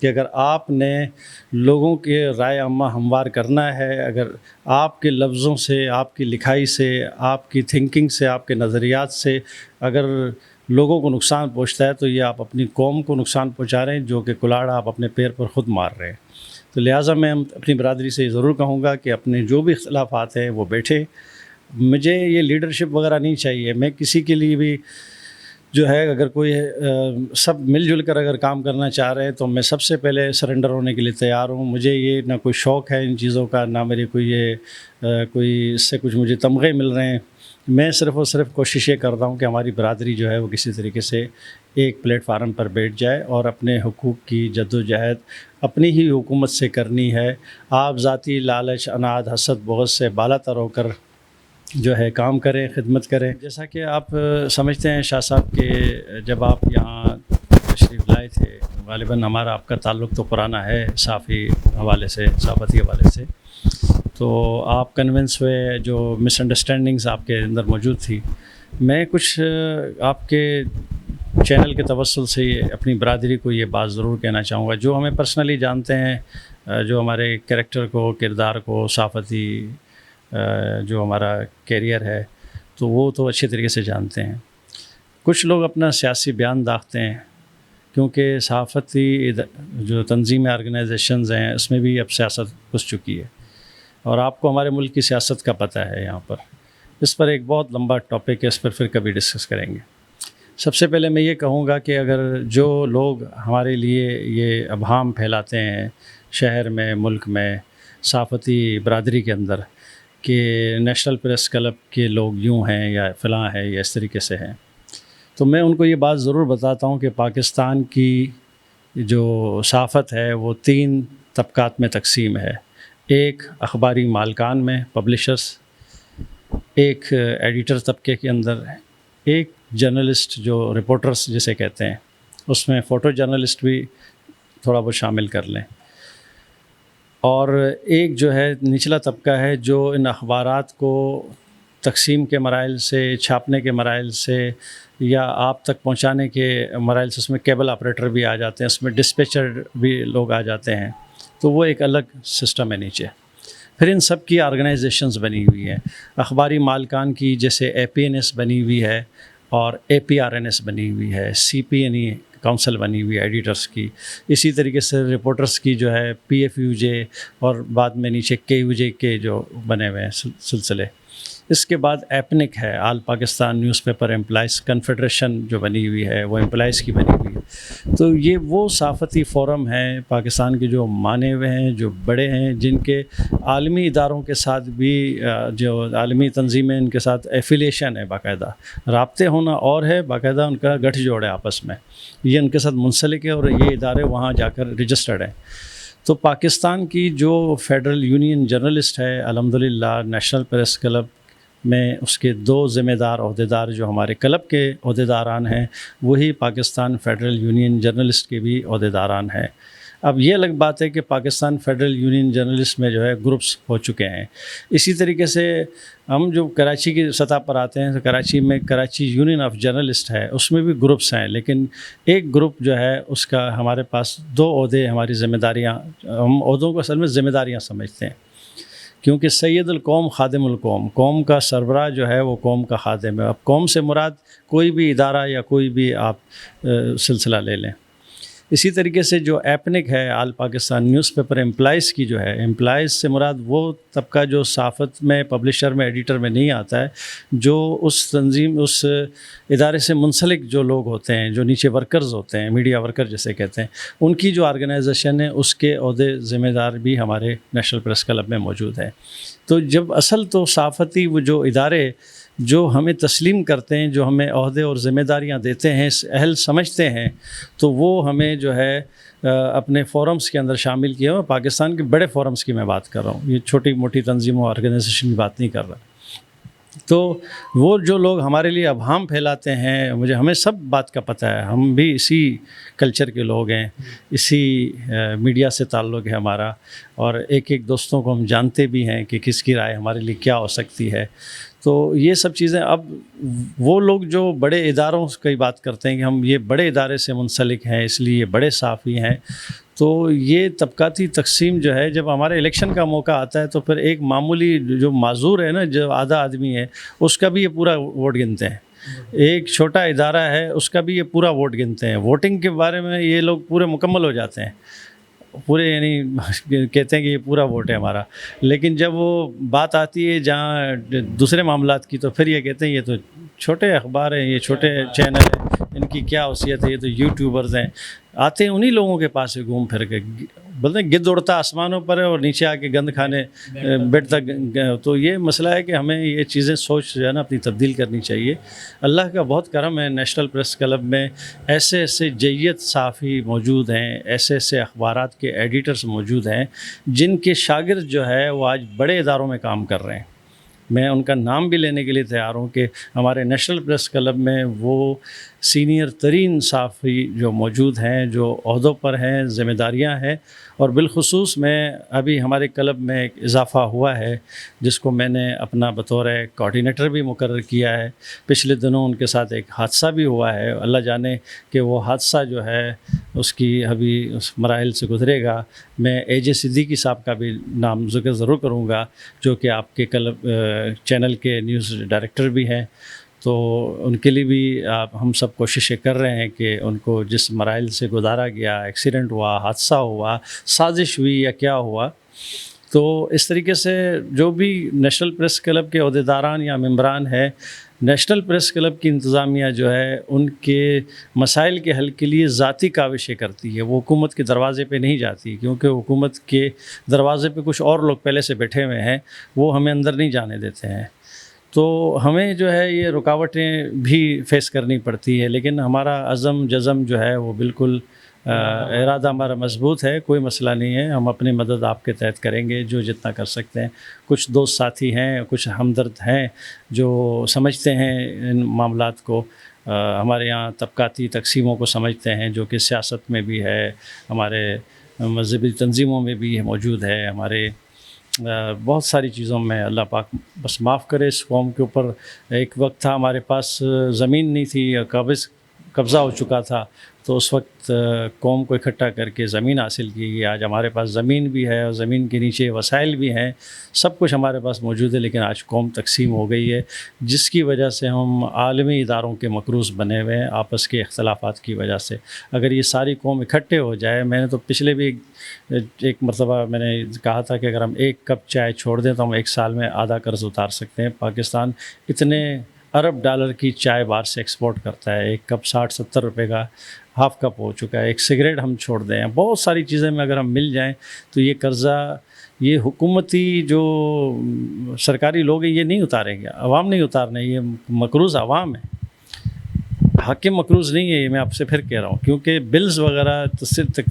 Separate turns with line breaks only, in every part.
کہ اگر آپ نے لوگوں کے رائے عامہ ہموار کرنا ہے، اگر آپ کے لفظوں سے، آپ کی لکھائی سے، آپ کی تھنکنگ سے، آپ کے نظریات سے اگر لوگوں کو نقصان پہنچتا ہے تو یہ آپ اپنی قوم کو نقصان پہنچا رہے ہیں، جو کہ کلاڑا آپ اپنے پیر پر خود مار رہے ہیں۔ تو لہٰذا میں اپنی برادری سے یہ ضرور کہوں گا کہ اپنے جو بھی اختلافات ہیں وہ بیٹھے۔ مجھے یہ لیڈرشپ وغیرہ نہیں چاہیے، میں کسی کے لیے بھی جو ہے اگر کوئی سب مل جل کر اگر کام کرنا چاہ رہے ہیں تو میں سب سے پہلے سرنڈر ہونے کے لیے تیار ہوں۔ مجھے یہ نہ کوئی شوق ہے ان چیزوں کا، نہ میری کوئی اس سے کچھ مجھے تمغے مل رہے ہیں۔ میں صرف اور صرف کوشش یہ کرتا ہوں کہ ہماری برادری جو ہے وہ کسی طریقے سے ایک پلیٹ فارم پر بیٹھ جائے اور اپنے حقوق کی جد و جہد اپنی ہی حکومت سے کرنی ہے۔ آپ ذاتی لالچ، اناد، حسد، بغض سے بالا تر ہو کر جو ہے کام کریں، خدمت کریں۔ جیسا کہ آپ سمجھتے ہیں شاہ صاحب کہ جب آپ یہاں تشریف لائے تھے، غالباً ہمارا آپ کا تعلق تو پرانا ہے صحافتی حوالے سے، تو آپ کنونس ہوئے، جو مس انڈرسٹینڈنگز آپ کے اندر موجود تھی۔ میں کچھ آپ کے چینل کے توسل سے اپنی برادری کو یہ بات ضرور کہنا چاہوں گا، جو ہمیں پرسنلی جانتے ہیں، جو ہمارے کریکٹر کو، کردار کو، صحافتی جو ہمارا کیریئر ہے تو وہ تو اچھے طریقے سے جانتے ہیں۔ کچھ لوگ اپنا سیاسی بیان داغتے ہیں، کیونکہ صحافتی جو تنظیمیں، آرگنائزیشنز ہیں، اس میں بھی اب سیاست گھس چکی ہے، اور آپ کو ہمارے ملک کی سیاست کا پتہ ہے۔ یہاں پر اس پر ایک بہت لمبا ٹاپک ہے، اس پر پھر کبھی ڈسکس کریں گے۔ سب سے پہلے میں یہ کہوں گا کہ اگر جو لوگ ہمارے لیے یہ ابہام پھیلاتے ہیں شہر میں، ملک میں، صحافتی برادری کے اندر، کہ نیشنل پریس کلب کے لوگ یوں ہیں یا فلاں ہیں یا اس طریقے سے ہیں، تو میں ان کو یہ بات ضرور بتاتا ہوں کہ پاکستان کی جو صحافت ہے وہ 3 طبقات میں تقسیم ہے۔ ایک اخباری مالکان میں، پبلشرز، ایک ایڈیٹر طبقے کے اندر، ایک جرنلسٹ جو رپورٹرز جسے کہتے ہیں، اس میں فوٹو جرنلسٹ بھی تھوڑا بہت شامل کر لیں، اور ایک جو ہے نچلا طبقہ ہے جو ان اخبارات کو تقسیم کے مراحل سے، چھاپنے کے مراحل سے، یا آپ تک پہنچانے کے مراحل سے، اس میں کیبل آپریٹر بھی آ جاتے ہیں، اس میں ڈسپیچر بھی لوگ آ جاتے ہیں، تو وہ ایک الگ سسٹم ہے نیچے۔ پھر ان سب کی آرگنائزیشنز بنی ہوئی ہیں، اخباری مالکان کی جیسے APNS بنی ہوئی ہے، اور APRNS بنی ہوئی ہے، CPNE کونسل بنی ہوئی ہے ایڈیٹرز کی، اسی طریقے سے رپورٹرز کی جو ہے PFUJ، اور بعد میں نیچے KUJ کے جو بنے ہوئے ہیں سلسلے۔ اس کے بعد ایپنک ہے، all Pakistan newspaper employees confederation جو بنی ہوئی ہے، وہ امپلائز کی بنی ہوئی ہے۔ تو یہ وہ صحافتی فورم ہیں پاکستان کے جو مانے ہوئے ہیں، جو بڑے ہیں، جن کے عالمی اداروں کے ساتھ بھی، جو عالمی تنظیمیں، ان کے ساتھ ایفیلیشن ہے، باقاعدہ رابطے ہونا، اور ہے باقاعدہ ان کا گٹھ جوڑ ہے آپس میں، یہ ان کے ساتھ منسلک ہے، اور یہ ادارے وہاں جا کر رجسٹرڈ ہیں۔ تو پاکستان کی جو فیڈرل یونین جرنلسٹ ہے، الحمدللہ نیشنل پریس کلب میں اس کے 2 ذمہ دار عہدیدار جو ہمارے کلب کے عہدیداران ہیں، وہی پاکستان فیڈرل یونین جرنلسٹ کے بھی عہدیداران ہیں۔ اب یہ الگ بات ہے کہ پاکستان فیڈرل یونین جرنلسٹ میں جو ہے گروپس ہو چکے ہیں۔ اسی طریقے سے ہم جو کراچی کی سطح پر آتے ہیں، تو کراچی میں کراچی یونین آف جرنلسٹ ہے، اس میں بھی گروپس ہیں، لیکن ایک گروپ جو ہے اس کا ہمارے پاس 2 عہدے، ہماری ذمہ داریاں، ہم عہدوں کو اصل میں ذمہ داریاں سمجھتے ہیں، کیونکہ سید القوم خادم القوم، قوم کا سربراہ جو ہے وہ قوم کا خادم ہے۔ اب قوم سے مراد کوئی بھی ادارہ یا کوئی بھی آپ سلسلہ لے لیں۔ اسی طریقے سے جو ایپنک ہے، all Pakistan newspaper employees کی جو ہے، امپلائز سے مراد وہ طبقہ جو صحافت میں، پبلشر میں، ایڈیٹر میں نہیں آتا ہے، جو اس تنظیم، اس ادارے سے منسلک جو لوگ ہوتے ہیں، جو نیچے ورکرز ہوتے ہیں، میڈیا ورکر جسے کہتے ہیں، ان کی جو آرگنائزیشن ہے، اس کے عہدے ذمہ دار بھی ہمارے نیشنل پریس کلب میں موجود ہیں۔ تو جب اصل تو صحافتی وہ جو ادارے جو ہمیں تسلیم کرتے ہیں، جو ہمیں عہدے اور ذمہ داریاں دیتے ہیں، اہل سمجھتے ہیں، تو وہ ہمیں جو ہے اپنے فورمز کے اندر شامل کیا ہوا۔ پاکستان کے بڑے فورمز کی میں بات کر رہا ہوں، یہ چھوٹی موٹی تنظیموں، آرگنائزیشن کی بات نہیں کر رہا۔ تو وہ جو لوگ ہمارے لیے ابہام پھیلاتے ہیں، ہمیں سب بات کا پتہ ہے، ہم بھی اسی کلچر کے لوگ ہیں، اسی میڈیا سے تعلق ہے ہمارا، اور ایک ایک دوستوں کو ہم جانتے بھی ہیں کہ کس کی رائے ہمارے لیے کیا ہو سکتی ہے۔ تو یہ سب چیزیں اب وہ لوگ جو بڑے اداروں کی بات کرتے ہیں کہ ہم یہ بڑے ادارے سے منسلک ہیں اس لیے بڑے صحافی ہیں، تو یہ طبقاتی تقسیم جو ہے جب ہمارے الیکشن کا موقع آتا ہے تو پھر ایک معمولی جو معذور ہے نا، جو آدھا آدمی ہے، اس کا بھی یہ پورا ووٹ گنتے ہیں، ایک چھوٹا ادارہ ہے اس کا بھی یہ پورا ووٹ گنتے ہیں، ووٹنگ کے بارے میں یہ لوگ پورے مکمل ہو جاتے ہیں، پورے یعنی کہتے ہیں کہ یہ پورا ووٹ ہے ہمارا، لیکن جب وہ بات آتی ہے جہاں دوسرے معاملات کی تو پھر یہ کہتے ہیں یہ تو چھوٹے اخبار ہیں، یہ چھوٹے چینل ہیں، ان کی کیا حیثیت ہے، یہ تو یوٹیوبرز ہیں، آتے ہیں انہی لوگوں کے پاس سے گھوم پھر کے، بولتے ہیں گدھ اڑتا آسمانوں پر ہے اور نیچے آ کے گند کھانے بیڈ تک۔ تو یہ مسئلہ ہے کہ ہمیں یہ چیزیں سوچ جو ہے نا اپنی تبدیل کرنی چاہیے۔ اللہ کا بہت کرم ہے، نیشنل پریس کلب میں ایسے ایسے جید صحافی موجود ہیں، ایسے ایسے اخبارات کے ایڈیٹرز موجود ہیں جن کے شاگرد جو ہے وہ آج بڑے اداروں میں کام کر رہے ہیں۔ میں ان کا نام بھی لینے کے لیے تیار ہوں کہ ہمارے نیشنل پریس کلب میں وہ سینئر ترین صحافی جو موجود ہیں، جو عہدوں پر ہیں، ذمہ داریاں ہیں، اور بالخصوص میں ابھی ہمارے کلب میں ایک اضافہ ہوا ہے جس کو میں نے اپنا بطور کوآرڈینیٹر بھی مقرر کیا ہے۔ پچھلے دنوں ان کے ساتھ ایک حادثہ بھی ہوا ہے، اللہ جانے کہ وہ حادثہ جو ہے اس کی ابھی اس مراحل سے گزرے گا۔ میں اے جے صدیقی صاحب کا بھی نام ذکر ضرور کروں گا، جو کہ آپ کے کلب چینل کے نیوز ڈائریکٹر بھی ہیں، تو ان کے لیے بھی ہم سب کوششیں کر رہے ہیں کہ ان کو جس مراحل سے گزارا گیا، ایکسیڈنٹ ہوا، حادثہ ہوا، سازش ہوئی یا کیا ہوا، تو اس طریقے سے جو بھی نیشنل پریس کلب کے عہدیداران یا ممبران ہیں، نیشنل پریس کلب کی انتظامیہ جو ہے ان کے مسائل کے حل کے لیے ذاتی کاوشیں کرتی ہے، وہ حکومت کے دروازے پہ نہیں جاتی، کیونکہ حکومت کے دروازے پہ کچھ اور لوگ پہلے سے بیٹھے ہوئے ہیں، وہ ہمیں اندر نہیں جانے دیتے ہیں۔ تو ہمیں جو ہے یہ رکاوٹیں بھی فیس کرنی پڑتی ہے، لیکن ہمارا عزم جزم جو ہے وہ بالکل ارادہ ہمارا مضبوط ہے، کوئی مسئلہ نہیں ہے، ہم اپنی مدد آپ کے تحت کریں گے جو جتنا کر سکتے ہیں۔ کچھ دوست ساتھی ہیں، کچھ ہمدرد ہیں جو سمجھتے ہیں ان معاملات کو، ہمارے یہاں طبقاتی تقسیموں کو سمجھتے ہیں، جو کہ سیاست میں بھی ہے، ہمارے مذہبی تنظیموں میں بھی موجود ہے، ہمارے بہت ساری چیزوں میں۔ اللہ پاک بس معاف کرے، اس قوم کے اوپر ایک وقت تھا ہمارے پاس زمین نہیں تھی، قبضہ ہو چکا تھا، تو اس وقت قوم کو اکٹھا کر کے زمین حاصل کی گئی۔ آج ہمارے پاس زمین بھی ہے اور زمین کے نیچے وسائل بھی ہیں، سب کچھ ہمارے پاس موجود ہے، لیکن آج قوم تقسیم ہو گئی ہے، جس کی وجہ سے ہم عالمی اداروں کے مقروض بنے ہوئے ہیں آپس کے اختلافات کی وجہ سے۔ اگر یہ ساری قوم اکٹھے ہو جائے، میں نے تو پچھلے بھی ایک مرتبہ میں نے کہا تھا کہ اگر ہم ایک کپ چائے چھوڑ دیں تو ہم ایک سال میں آدھا قرض اتار سکتے ہیں۔ پاکستان اتنے ارب ڈالر کی چائے باہر سے ایکسپورٹ کرتا ہے، ایک کپ 60-70 روپے کا ہاف کپ ہو چکا ہے، ایک سگریٹ ہم چھوڑ دیں، بہت ساری چیزیں میں اگر ہم مل جائیں تو یہ قرضہ یہ حکومتی جو سرکاری لوگ ہیں یہ نہیں اتاریں گے، عوام نہیں اتارنے، یہ مقروض عوام ہے، حاکم مقروض نہیں ہے، یہ میں آپ سے پھر کہہ رہا ہوں، کیونکہ بلز وغیرہ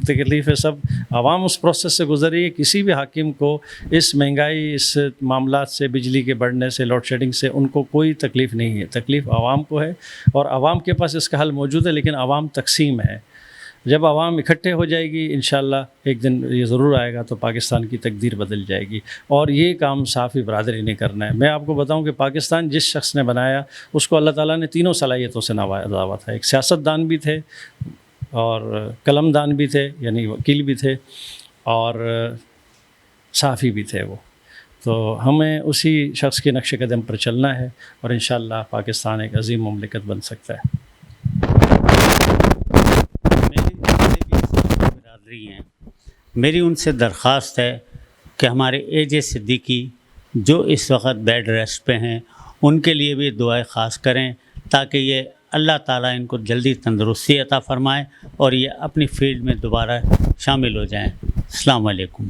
تکلیفیں سب عوام اس پروسیس سے گزر رہی ہے۔ کسی بھی حاکم کو اس مہنگائی، اس معاملات سے، بجلی کے بڑھنے سے، لوڈ شیڈنگ سے ان کو کوئی تکلیف نہیں ہے، تکلیف عوام کو ہے، اور عوام کے پاس اس کا حل موجود ہے، لیکن عوام تقسیم ہے۔ جب عوام اکٹھے ہو جائے گی انشاءاللہ ایک دن یہ ضرور آئے گا تو پاکستان کی تقدیر بدل جائے گی، اور یہ کام صحافی برادری نے کرنا ہے۔ میں آپ کو بتاؤں کہ پاکستان جس شخص نے بنایا اس کو اللہ تعالیٰ نے تینوں صلاحیتوں سے نوازا ہوا تھا، ایک سیاست دان بھی تھے اور قلم دان بھی تھے، یعنی وکیل بھی تھے، اور صحافی بھی تھے وہ، تو ہمیں اسی شخص کے نقش قدم پر چلنا ہے، اور انشاءاللہ پاکستان ایک عظیم مملکت بن سکتا ہے۔
میری ان سے درخواست ہے کہ ہمارے اے جے صدیقی جو اس وقت بیڈ ریسٹ پہ ہیں ان کے لیے بھی دعائیں خاص کریں، تاکہ یہ اللہ تعالیٰ ان کو جلدی تندرستی عطا فرمائے اور یہ اپنی فیلڈ میں دوبارہ شامل ہو جائیں۔ السلام علیکم۔